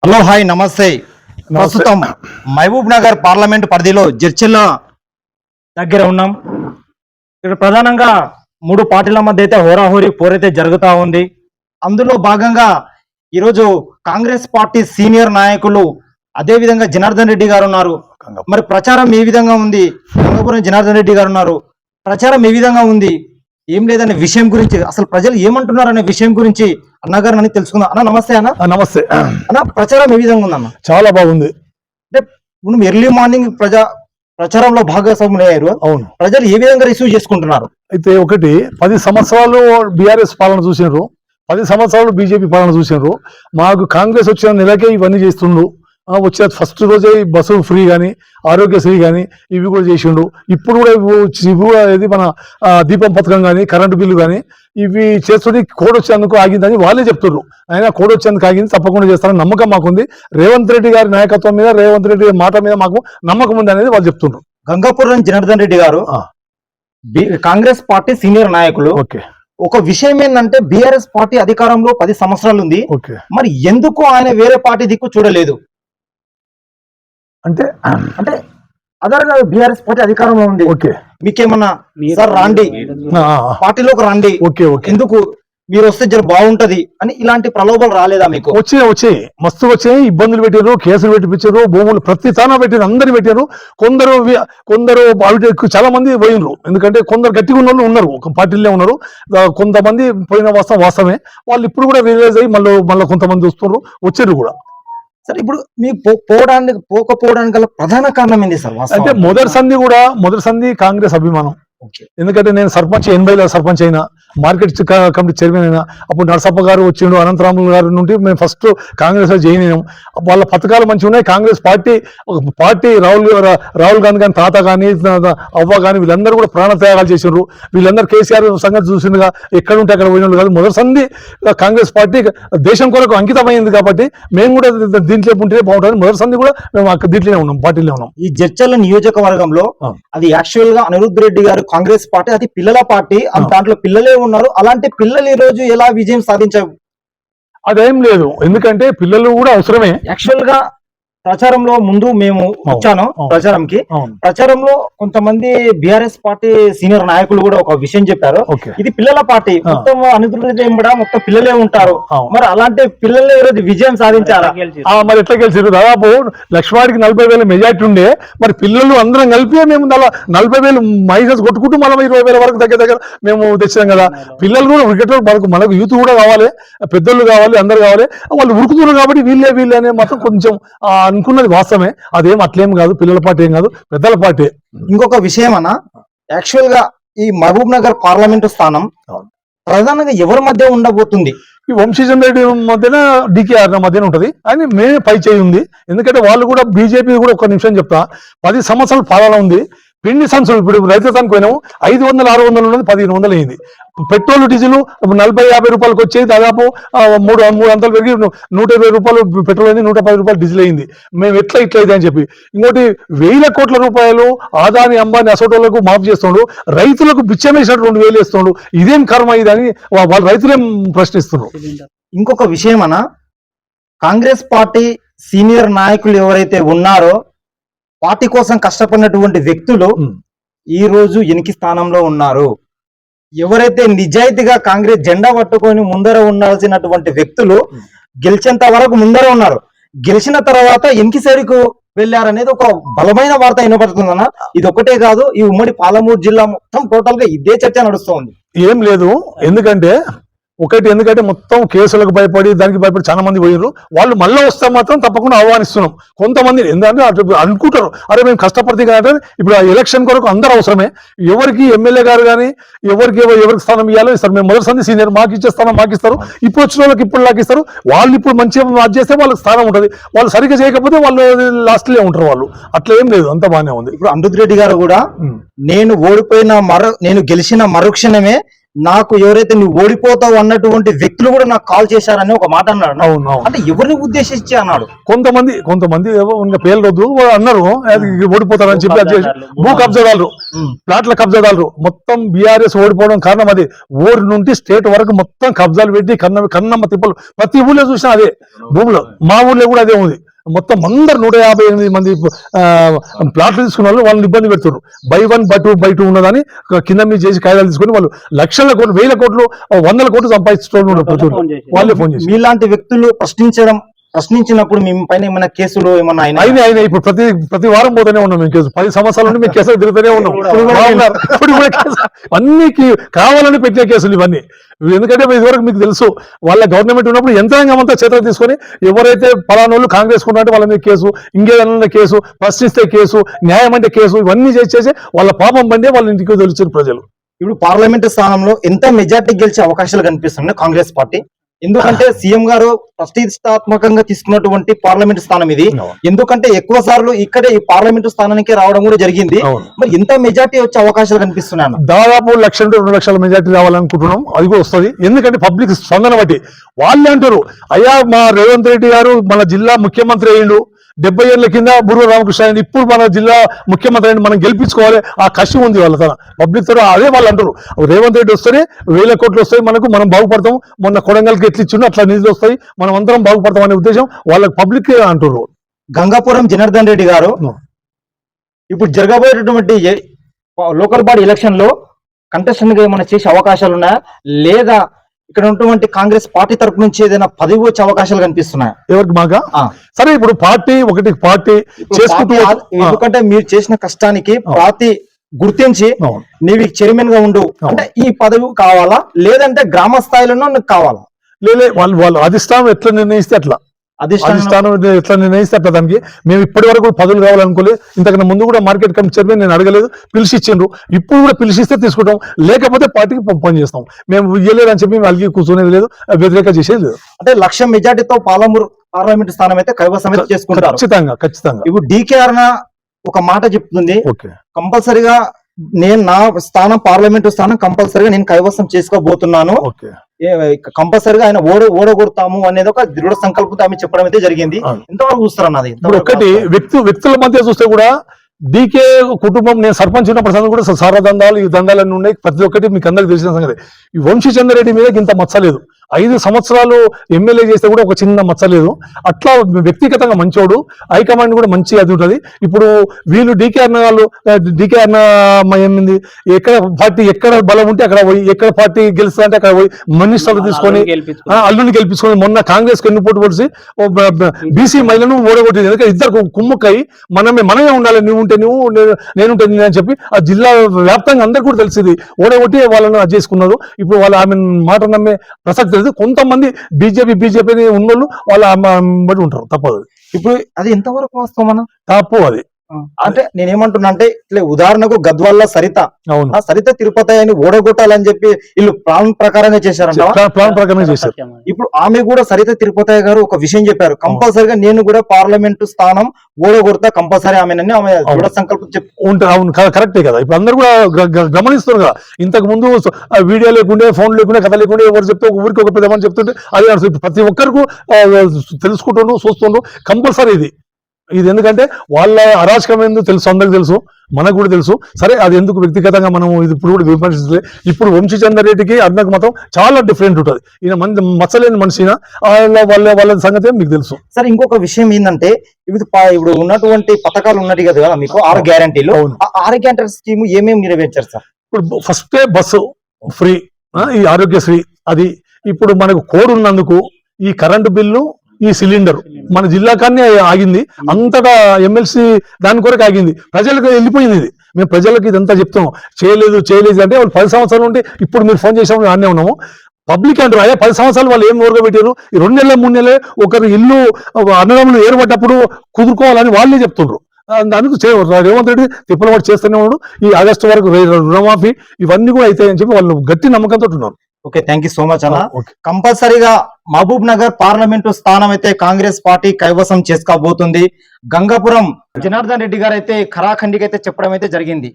Hello hi నమస్తే. ప్రస్తుతం Mahabub Nagar parliament పరిధిలో జడ్చర్ల దగ్గర ఉన్నాం. ఇక్కడ ప్రధానంగా మూడు పార్టీల మధ్య అయితే హోరాహోరీ పోరైతే జరుగుతూ ఉంది. అందులో భాగంగా ఈరోజు కాంగ్రెస్ పార్టీ సీనియర్ నాయకులు అదే విధంగా జనార్దన్ రెడ్డి గారు ఉన్నారు. మరి ప్రచారం ఏ విధంగా ఉంది? గంగపురం జనార్దన్ రెడ్డి గారు ఉన్నారు. ప్రచారం ఏ విధంగా ఉంది? ఏం లేదనే విషయం గురించి, అసలు ప్రజలు ఏమంటున్నారు అనే విషయం గురించి అన్నగారు అని తెలుసుకుందాం. అన్న నమస్తే. అన్న నమస్తే అన్న, ప్రచారం ఏ విధంగా ఉందన్న? చాలా బాగుంది. అంటే మనం ఎర్లీ మార్నింగ్ ప్రచారంలో భాగస్వాములు అయ్యారు. అవును, ప్రజలు ఏ విధంగా రిసీవ్ చేసుకుంటున్నారు? అయితే ఒకటి 10 సంవత్సరాలు బీఆర్ఎస్ పాలన చూసినారు, 10 సంవత్సరాలు బీజేపీ పాలన చూసినారు. మాకు కాంగ్రెస్ వచ్చిన నెలకే ఇవన్నీ చేస్తుండ్రు. వచ్చే ఫస్ట్ రోజే బస్సు ఫ్రీ కానీ ఆరోగ్యశ్రీ కానీ ఇవి కూడా చేసిండు. ఇప్పుడు కూడా ఇవి కూడా ఇది మన దీపం పథకం కానీ కరెంటు బిల్లు కానీ ఇవి చేస్తుంది. కోడ్ వచ్చేందుకు ఆగిందని వాళ్ళే చెప్తున్నారు. అయినా కోడ్ వచ్చేందుకు ఆగింది, తప్పకుండా చేస్తారని నమ్మకం మాకుంది. రేవంత్ రెడ్డి గారి నాయకత్వం మీద, రేవంత్ రెడ్డి మాట మీద మాకు నమ్మకం ఉంది అనేది వాళ్ళు చెప్తున్నారు. గంగాపురం జనార్దన్ రెడ్డి గారు కాంగ్రెస్ పార్టీ సీనియర్ నాయకులు. ఓకే, ఒక విషయం ఏంటంటే బీఆర్ఎస్ పార్టీ అధికారంలో 10 సంవత్సరాలు ఉంది. మరి ఎందుకు ఆయన వేరే పార్టీ దిక్కు చూడలేదు? అంటే అదర్ బీఆర్ఎస్ పార్టీ అధికారంలో ఉంది. ఓకే, మీకేమన్నా సార్ రాండి, పార్టీలోకి రండి, ఎందుకు మీరు వస్తే జర బాగుంటది అని ఇలాంటి ప్రలోభాలు రాలేదా మీకు? వచ్చాయి, మస్తు వచ్చాయి. ఇబ్బందులు పెట్టారు, కేసులు పెట్టించారు, భూములు ప్రతి తానా పెట్టారు, అందరు పెట్టారు. కొందరు చాలా మంది పోయినరు. ఎందుకంటే కొందరు గట్టిగా ఉన్న వాళ్ళు ఉన్నారు, ఒక పార్టీలో ఉన్నారు. కొంతమంది పోయిన వాస్తవమే. వాళ్ళు ఇప్పుడు కూడా రియలైజ్ అయ్యి మళ్ళీ కొంతమంది వస్తున్నారు, వచ్చారు కూడా. సార్, ఇప్పుడు మీకు పోకపోవడానికి గల ప్రధాన కారణం ఏంటి సార్? అంటే మొదటి సంధి కాంగ్రెస్ అభిమానం. ఎందుకంటే నేను సర్పంచ్ 80లో సర్పంచ్ అయినా, మార్కెట్ కమిటీ చైర్మన్ అయినా. అప్పుడు నరసప్ప గారు వచ్చిండు, అనంతరాములు గారి నుండి మేము ఫస్ట్ కాంగ్రెస్ లో జాయిన్ అయినాం. వాళ్ళ పథకాలు మంచిగా ఉన్నాయి. కాంగ్రెస్ పార్టీ రాహుల్ గాంధీ కానీ, తాత కానీ, అవ్వ కానీ వీళ్ళందరూ కూడా ప్రాణత్యాగాలు చేసిండ్రు. వీళ్ళందరూ కేసీఆర్ సంగతి చూసిందిగా ఎక్కడ ఉంటే అక్కడ పోయిన కాదు. మొదటి సంధి కాంగ్రెస్ పార్టీ దేశం కొరకు అంకితమైంది కాబట్టి మేము కూడా దీంట్లో ఉంటే బాగుంటుంది. మొదటి సంధి కూడా మేము దీంట్లోనే ఉన్నాం, పార్టీలో ఉన్నాం. ఈ జడ్చర్ల నియోజకవర్గంలో అది యాక్చువల్ గా అనిరుద్ధ్ రెడ్డి గారు కాంగ్రెస్ పార్టీ, అది పిల్లల పార్టీ. దాంట్లో పిల్లలే ఉన్నారు. అలాంటి పిల్లలు ఈ రోజు ఎలా విజయం సాధించారు? అదేం లేదు, ఎందుకంటే పిల్లలు కూడా అవసరమే. యాక్చువల్ గా ప్రచారంలో ముందు మేము వచ్చాను ప్రచారంలో కొంతమంది బీఆర్ఎస్ పార్టీ సీనియర్ నాయకులు కూడా ఒక విషయం చెప్పారు. ఇది పిల్లల పార్టీ, మొత్తం అనుద్రుడి మొత్తం పిల్లలే ఉంటారు. మరి అలాంటి పిల్లలే ఈరోజు విజయం సాధించారా? మరి ఎట్లా గెలిచారు? దాదాపు లక్ష్మాడికి 40,000 మెజార్టీ ఉండే. మరి పిల్లలు అందరం కలిపి మేము 40,000 మైనస్ కొట్టుకుంటూ మనం 20,000 వరకు దగ్గర మేము తెచ్చాం కదా. పిల్లలు కూడా ఉరికెట్ మనకు యూత్ కూడా కావాలి, పెద్దోళ్ళు కావాలి, అందరు కావాలి. వాళ్ళు ఉరుకుతున్నారు కాబట్టి వీళ్ళే అనే మొత్తం కొంచెం అనుకున్నది వాస్తవమే. అదేం అట్లేం కాదు, పిల్లల పార్టీ ఏం కాదు, పెద్దల పార్టీ. ఇంకొక విషయం అన్న, యాక్చువల్ గా ఈ మహబూబ్ నగర్ పార్లమెంటు స్థానం ప్రధానంగా ఎవరి మధ్య ఉండబోతుంది? ఈ వంశీచంద్ర రెడ్డి మధ్యన, డికేఆర్ మధ్యన ఉంటది. అని మేమే పై చేయి ఉంది. ఎందుకంటే వాళ్ళు కూడా బీజేపీ కూడా ఒక నిమిషం చెప్తా, 10 సంవత్సరాల పాలన ఉంది. పిండి సంచులు ఇప్పుడు రైతులకు పోయినాము, 500, 600 ఉన్నది 1500 అయింది. పెట్రోల్ డీజిల్ 40-50 రూపాయలకు వచ్చేది, దాదాపు 3 అంతలు పెరిగి 120 రూపాయలు పెట్రోల్ అయింది, 110 రూపాయలు డీజిల్ అయింది. మేము ఇట్లా అయితే అని చెప్పి ఇంకోటి 1000 కోట్ల రూపాయలు ఆదాని అంబానీ అసోటోళ్లకు మాఫ్ చేస్తుండ్రు, రైతులకు బిచ్చమేసినట్టు 2000 వేస్తుండ్రు. ఇదేం కర్మ ఇదని వాళ్ళు రైతులేం ప్రశ్నిస్తున్నారు. ఇంకొక విషయం అన్న, కాంగ్రెస్ పార్టీ సీనియర్ నాయకులు ఎవరైతే ఉన్నారో, పార్టీ కోసం కష్టపడినటువంటి వ్యక్తులు ఈ రోజు ఎనికి స్థానంలో ఉన్నారు. ఎవరైతే నిజాయితీగా కాంగ్రెస్ జెండా పట్టుకొని ముందర ఉండాల్సినటువంటి వ్యక్తులు గెలిచేంత వరకు ముందర ఉన్నారు. గెలిచిన తర్వాత ఎనికి సైడ్కు వెళ్ళారనేది ఒక బలమైన వార్త వినపడుతుందన్న. ఇది ఒకటే కాదు, ఈ ఉమ్మడి పాలమూరు జిల్లా మొత్తం టోటల్ గా ఇదే చర్చ నడుస్తుంది. ఏం లేదు, ఎందుకంటే మొత్తం కేసులకు భయపడి దానికి భయపడి చాలా మంది పోయినారు. వాళ్ళు మళ్ళీ వస్తే మాత్రం తప్పకుండా ఆహ్వానిస్తున్నాం. కొంతమంది ఎందుకంటే అనుకుంటారు, అరే మేము కష్టపడితే కానీ. ఇప్పుడు ఆ ఎలక్షన్ కొరకు అందరూ అవసరమే. ఎవరికి ఎమ్మెల్యే గారు కానీ ఎవరికి స్థానం ఇవ్వాలో ఇస్తారు. మేము మొదటి సంధి సీనియర్, మాకు ఇచ్చే స్థానం మాకు ఇస్తారు. ఇప్పుడు వచ్చిన వాళ్ళకి ఇప్పుడు నాకు ఇస్తారు. వాళ్ళు ఇప్పుడు మంచిగా అది చేస్తే వాళ్ళకి స్థానం ఉంటుంది. వాళ్ళు సరిగ్గా చేయకపోతే వాళ్ళు లాస్ట్లో ఉంటారు. వాళ్ళు అట్లా ఏం లేదు, అంత బాగానే ఉంది. ఇప్పుడు అనిరుద్ధ్ రెడ్డి గారు కూడా నేను గెలిచిన మరుక్షణమే నాకు ఎవరైతే నువ్వు ఓడిపోతావు అన్నటువంటి వ్యక్తులు కూడా నాకు కాల్ చేశారని ఒక మాట అన్నాడు. అవును అవును. అంటే ఎవరిని ఉద్దేశించి అన్నాడు? కొంతమంది ఏవో ఇంకా పేర్లు వద్దు వాళ్ళు అన్నారు అది ఓడిపోతారని చెప్పి అది చేసి భూ కబ్జాదారులు ప్లాట్ల కబ్జాదారులు మొత్తం బీఆర్ఎస్ ఓడిపోవడం కారణం అది. ఊరు నుండి స్టేట్ వరకు మొత్తం కబ్జాలు పెట్టి కన్నమ్మ తిప్పలు ప్రతి ఊళ్ళో చూసినా అదే భూములో. మా ఊళ్ళో కూడా అదే ఉంది. మొత్తం అందరు 158 మంది ప్లాట్లు తీసుకున్న వాళ్ళు వాళ్ళని ఇబ్బంది పెడుతున్నారు. బై 1 బై 2 ఉన్నదని కింద మీద చేసి కాయిదాలు తీసుకుని వాళ్ళు లక్షల కోట్లు 1000 కోట్లు 100 కోట్లు సంపాదించుకోవడం వాళ్ళే ఫోన్ చేసి. మీలాంటి వ్యక్తులు ప్రశ్నించినప్పుడు మీ పైన ఏమైనా కేసులు ఏమన్నా అయినా ఇప్పుడు ప్రతి వారం పోతూనే ఉన్నాం మేము కేసు. 10 సంవత్సరాల నుండి మేము కేసులు తిరుగుతూనే ఉన్నాం. ఇప్పుడు కూడా కేసు అన్ని కావాలని పెట్టిన కేసులు ఇవన్నీ. ఎందుకంటే ఇదివరకు మీకు తెలుసు వాళ్ళ గవర్నమెంట్ ఉన్నప్పుడు యంత్రాంగం అంతా చేతులు తీసుకొని ఎవరైతే పలానోళ్ళు కాంగ్రెస్ ఉన్నట్టు వాళ్ళ మీద కేసు, ఇంకేదన్నా కేసు, ప్రశ్నిస్తే కేసు, న్యాయం అంటే కేసు, ఇవన్నీ చేసి వాళ్ళ పాపం బండి వాళ్ళ ఇంటికి తెలిసిన ప్రజలు. ఇప్పుడు పార్లమెంటు స్థానంలో ఎంత మెజార్టీ గెలిచే అవకాశాలు కనిపిస్తున్నాయి కాంగ్రెస్ పార్టీ? ఎందుకంటే సీఎం గారు ప్రతిష్టాత్మకంగా తీసుకున్నటువంటి పార్లమెంట్ స్థానం ఇది. ఎందుకంటే ఎక్కువ సార్లు ఇక్కడే ఈ పార్లమెంటు స్థానానికి రావడం కూడా జరిగింది. మరి ఎంత మెజార్టీ వచ్చే అవకాశాలు కనిపిస్తున్నాయి? దాదాపు 1 నుండి 2 లక్షల మెజార్టీ రావాలనుకుంటున్నాం. అది కూడా వస్తుంది. ఎందుకంటే పబ్లిక్ స్పందన బట్టి వాళ్ళే అంటారు, అయ్యా మా రేవంత్ రెడ్డి గారు మన జిల్లా ముఖ్యమంత్రి అయ్యిండు, 70 ఏళ్ల కింద బుర్ర రామకృష్ణ అయ్యింది, ఇప్పుడు మన జిల్లా ముఖ్యమంత్రి అయ్యింది, మనం గెలిపించుకోవాలి. ఆ కష్టం ఉంది వాళ్ళ తన పబ్లిక్ తో. అదే వాళ్ళు అంటారు, రేవంత్ రెడ్డి వస్తేనే 1000 కోట్లు వస్తాయి మనకు, మనం బాగుపడతాం, మొన్న కొడంగల్కి ఎట్లా ఇచ్చిండో అట్లా నిధులు వస్తాయి, మనం అందరం బాగుపడతాం అనే ఉద్దేశం వాళ్ళకి పబ్లిక్ అంటారు. గంగాపురం జనార్దన్ రెడ్డి గారు ఇప్పుడు జరగబోయేటటువంటి లోకల్ బాడీ ఎలక్షన్ లో కంటెస్టెంట్ గా ఏమైనా చేసే అవకాశాలు ఉన్నాయా, లేదా ఇక్కడ ఉన్నటువంటి కాంగ్రెస్ పార్టీ తరపు నుంచి ఏదైనా పదవి వచ్చే అవకాశాలు కనిపిస్తున్నాయి? ఎవరికి మాగా? సరే ఇప్పుడు పార్టీ చేసుకుంటూ, ఎందుకంటే మీరు చేసిన కష్టానికి పార్టీ గుర్తించి నీవి చైర్మన్ గా ఉండు అంటే ఈ పదవి కావాలా, లేదంటే గ్రామ స్థాయిలోనూ నీకు కావాలా? లేదు, వాళ్ళు అధిష్టానం ఎట్లా నిర్ణయిస్తే అట్లా, అధిష్టానం ఎట్లా నిర్ణయిస్తే అట్లా. దానికి మేము ఇప్పటి వరకు పదవులు కావాలనుకోలేదు. ఇంతకన్నా ముందు కూడా మార్కెట్ కమిటీ చైర్మన్ నేను అడగలేదు, పిలిచి ఇచ్చిండ్రు. ఇప్పుడు కూడా పిలిచిస్తే తీసుకుంటాం, లేకపోతే పార్టీకి పని చేస్తాం. మేము ఇయ్యలేదని చెప్పి మేము అలిగి కూర్చునేది లేదు, వ్యతిరేక చేసేది లేదు. అంటే 1,00,000 మెజార్టీతో పార్లమెంట్ స్థానం అయితే కైవసం చేసుకుంటారు. ఖచ్చితంగా. ఇప్పుడు DKR ఒక మాట చెప్తుంది, కంపల్సరిగా నేను నా స్థానం పార్లమెంటు స్థానం కంపల్సరిగా నేను కైవసం చేసుకోబోతున్నాను, కంపల్సరిగా ఆయన ఓడగొడతాము అనేది ఒక దృఢ సంకల్పంతో ఆమె చెప్పడం అయితే జరిగింది. ఎంతవరకు చూస్తారన్నది? ఒకటి వ్యక్తుల మధ్య చూస్తే కూడా డీకే కుటుంబం, నేను సర్పంచ్ ఉన్నప్పుడు కూడా సారా దందాలు ఈ దందాలన్నీ ఉన్నాయి. ప్రతి ఒక్కటి మీకు అందరికి తెలిసిన సంగతి. ఈ వంశీచంద్రరెడ్డి మీద ఇంత మచ్చలేదు. 5 సంవత్సరాలు ఎమ్మెల్యే చేస్తే కూడా ఒక చిన్న మచ్చలేదు. అట్లా వ్యక్తిగతంగా మంచోడు, హైకమాండ్ కూడా మంచి అది ఉంటుంది. ఇప్పుడు వీళ్ళు డీకేఆర్ ఏమింది, ఎక్కడ పార్టీ ఎక్కడ బలం ఉంటే అక్కడ పోయి, ఎక్కడ పార్టీ గెలుస్తుందంటే అక్కడ పోయి మినిస్టర్లు తీసుకొని అల్లుని గెలిపించుకొని, మొన్న కాంగ్రెస్ కి ఎన్నుపోటు పొడిచి బీసీ మహిళను ఓడగొట్టింది. ఎందుకంటే ఇద్దరు కుమ్ముక్కై మనమే ఉండాలి, నువ్వు ఉంటే నువ్వు, నేనుంటే నేను అని చెప్పి ఆ జిల్లా వ్యాప్తంగా అందరు కూడా తెలిసింది. ఓడగొట్టి వాళ్ళను అది చేసుకున్నారు. ఇప్పుడు వాళ్ళు ఆమె మాట నమ్మే ప్రసక్తి. కొంతమంది బీజేపీ ఉన్నోళ్ళు వాళ్ళు బట్టి ఉంటారు, తప్పదు. ఇప్పుడు అది ఎంతవరకు వాస్తవం? తప్పు అది. అంటే నేనేమంటున్నా అంటే ఇట్లా ఉదాహరణకు గద్వాల సరిత, సరిత తిరుపతి అని ఓడగొట్టాలని చెప్పి వీళ్ళు ప్లాన్ ప్రకారంగా చేశారంట. ప్లాన్ ప్రకారంగా చేశారు. ఇప్పుడు ఆమె కూడా సరిత తిరుపతి గారు ఒక విషయం చెప్పారు, కంపల్సరిగా నేను కూడా పార్లమెంటు స్థానం ఓడగొడతా, కంపల్సరీ ఆమెనని ఆమె దృఢ సంకల్పం ఉంటారు. అవును, కరెక్టే కదా. ఇప్పుడు అందరు కూడా గమనిస్తారు కదా. ఇంతకు ముందు వీడియో లేకుండే, ఫోన్ లేకుండే, కథ లేకుండే, ఎవరు చెప్తే ఒక ఊరికి ఒక పెద్దమని చెప్తుంటే అది ప్రతి ఒక్కరికి తెలుసుకుంటుండ్రు, చూస్తుండ్రు. కంపల్సరీ ఇది ఎందుకంటే వాళ్ళ అరాచకం ఎందుకు తెలుసు, అందరికి తెలుసు, మనకు కూడా తెలుసు. సరే, అది ఎందుకు వ్యక్తిగతంగా మనం ఇది ఇప్పుడు కూడా విమర్శించలేదు. ఇప్పుడు వంశీచంద్రరెడ్డికి అన్నకు మాత్రం చాలా డిఫరెంట్ ఉంటుంది. ఈయన మచ్చలేని మనిషి, వాళ్ళ సంగతి మీకు తెలుసు. సరే, ఇంకొక విషయం ఏంటంటే ఇప్పుడు ఉన్నటువంటి పథకాలు ఉన్నట్టు కదా మీకు 6 గ్యారంటీలు. 6 గ్యారంటీ స్కీమ్ ఏమేమి నెరవేర్చారు సార్? ఇప్పుడు ఫస్టే బస్సు ఫ్రీ, ఈ ఆరోగ్యశ్రీ, అది ఇప్పుడు మనకు కోడ్ ఉన్నందుకు ఈ కరెంటు బిల్లు, ఈ సిలిండర్ మన జిల్లా కానీ ఆగింది, అంతటా ఎమ్మెల్సీ దాని కొరకు ఆగింది. ప్రజలకు వెళ్ళిపోయింది ఇది. మేము ప్రజలకు ఇదంతా చెప్తున్నాం, చేయలేదు అంటే వాళ్ళు 10 సంవత్సరాలు ఉంటే ఇప్పుడు మీరు ఫోన్ చేసాము ఆనే ఉన్నాము. పబ్లిక్ అంటారు, అయ్యా 10 సంవత్సరాలు వాళ్ళు ఏం ఓరగా పెట్టారు, ఈ 2 నెలలు 3 నెలలే ఒకరు ఇల్లు అన్నదమ్ములు ఏర్పడ్డప్పుడు కుదురుకోవాలని వాళ్ళే చెప్తుండ్రు. అందుకు రేవంత్ రెడ్డి తిప్పల వాడు చేస్తూనే ఉన్నాడు. ఈ ఆగస్టు వరకు రుణమాఫీ ఇవన్నీ కూడా అవుతాయని చెప్పి వాళ్ళు గట్టి నమ్మకంతో ఉన్నారు. Okay, thank you so much అన్న. కంపల్సరీగా మహబూబ్ నగర్ పార్లమెంటు స్థానం అయితే కాంగ్రెస్ పార్టీ కైవసం చేసుకోబోతుంది. గంగాపురం జనార్దన్ రెడ్డి గారు అయితే ఖరాఖండికి అయితే చెప్పడం అయితే జరిగింది.